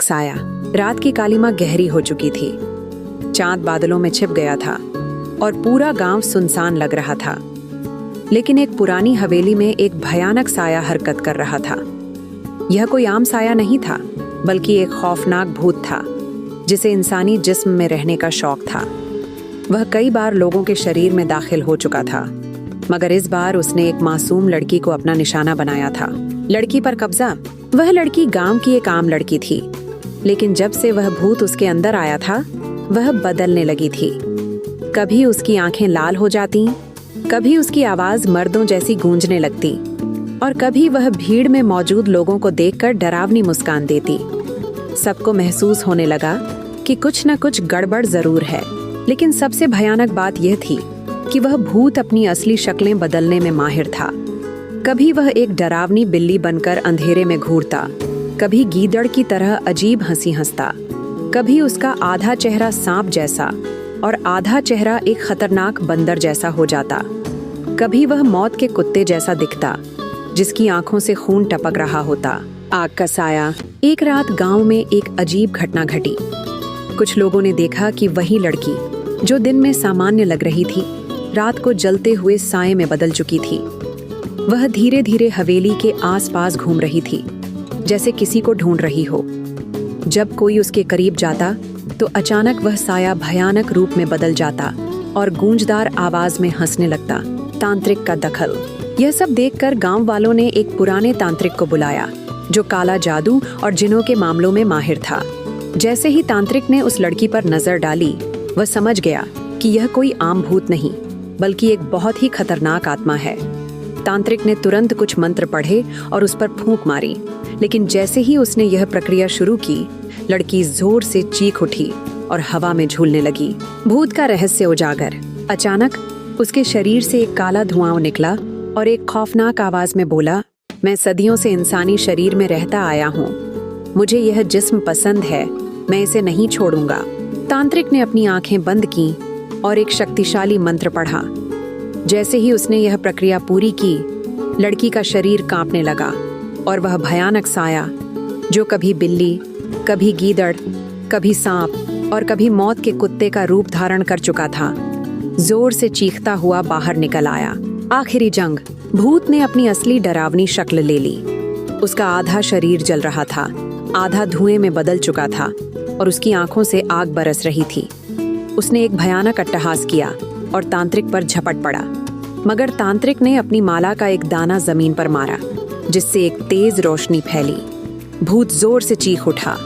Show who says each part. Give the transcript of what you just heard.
Speaker 1: साया। रात की कालीमा गहरी हो चुकी थी। चांद बादलों में छिप गया था और पूरा गांव सुनसान लग रहा था। लेकिन एक पुरानी हवेली में एक भयानक साया हरकत कर रहा था। यह कोई आम साया नहीं था, बल्कि एक खौफनाक भूत था जिसे इंसानी जिस्म में रहने का शौक था। वह कई बार लोगों के शरीर में दाखिल हो चुका था, मगर इस बार उसने एक मासूम लड़की को अपना निशाना बनाया था। लड़की पर कब्जा। वह लड़की गांव की एक आम लड़की थी, लेकिन जब से वह भूत उसके अंदर आया था, वह बदलने लगी थी। कभी उसकी आंखें लाल हो जाती, कभी उसकी आवाज मर्दों जैसी गूंजने लगती, और कभी वह भीड़ में मौजूद लोगों को देखकर डरावनी मुस्कान देती। सबको महसूस होने लगा कि कुछ न कुछ गड़बड़ जरूर है। लेकिन सबसे भयानक बात यह थी कि वह भूत अपनी असली शक्लें बदलने में माहिर था। कभी वह एक डरावनी बिल्ली बनकर अंधेरे में घूरता, कभी गीदड़ की तरह अजीब हंसी हंसता, कभी उसका आधा चेहरा सांप जैसा और आधा चेहरा एक खतरनाक बंदर जैसा हो जाता। कभी वह मौत के कुत्ते जैसा दिखता, जिसकी आंखों से खून टपक रहा होता। आग का साया। एक रात गांव में एक अजीब घटना घटी। कुछ लोगों ने देखा कि वही लड़की, जो दिन में सामान्य लग रही थी, रात को जलते हुए साये में बदल चुकी थी। वह धीरे धीरे हवेली के आसपास घूम रही थी, जैसे किसी को ढूंढ रही हो। जब कोई उसके करीब जाता तो अचानक वह साया भयानक रूप में बदल जाता और गूंजदार आवाज में हंसने लगता। तांत्रिक का दखल। यह सब देखकर गांव वालों ने एक पुराने तांत्रिक को बुलाया, जो काला जादू और जिन्नों के मामलों में माहिर था। जैसे ही तांत्रिक ने उस लड़की पर नजर डाली, वह समझ गया कि यह कोई आम भूत नहीं, बल्कि एक बहुत ही खतरनाक आत्मा है। तांत्रिक ने तुरंत कुछ मंत्र पढ़े और उस पर फूंक मारी, लेकिन जैसे ही उसने यह प्रक्रिया शुरू की, लड़की जोर से चीख उठी और हवा में झूलने लगी। भूत का रहस्य उजागर। अचानक उसके शरीर से एक काला धुआं निकला और एक खौफनाक आवाज में बोला, मैं सदियों से इंसानी शरीर में रहता आया हूँ। मुझे यह जिस्म पसंद है, मैं इसे नहीं छोड़ूंगा। तांत्रिक ने अपनी आंखें बंद की और एक शक्तिशाली मंत्र पढ़ा। जैसे ही उसने यह प्रक्रिया पूरी की, लड़की का शरीर कांपने लगा और वह भयानक साया, जो कभी बिल्ली, कभी गीदड़, कभी सांप और कभी मौत के कुत्ते का रूप धारण कर चुका था, जोर से चीखता हुआ बाहर निकल आया। आखिरी जंग। भूत ने अपनी असली डरावनी शक्ल ले ली। उसका आधा शरीर जल रहा था, आधा धुएं में बदल चुका था और उसकी आंखों से आग बरस रही थी। उसने एक भयानक अट्टहास किया और तांत्रिक पर झपट पड़ा, मगर तांत्रिक ने अपनी माला का एक दाना जमीन पर मारा, जिससे एक तेज रोशनी फैली। भूत जोर से चीख उठा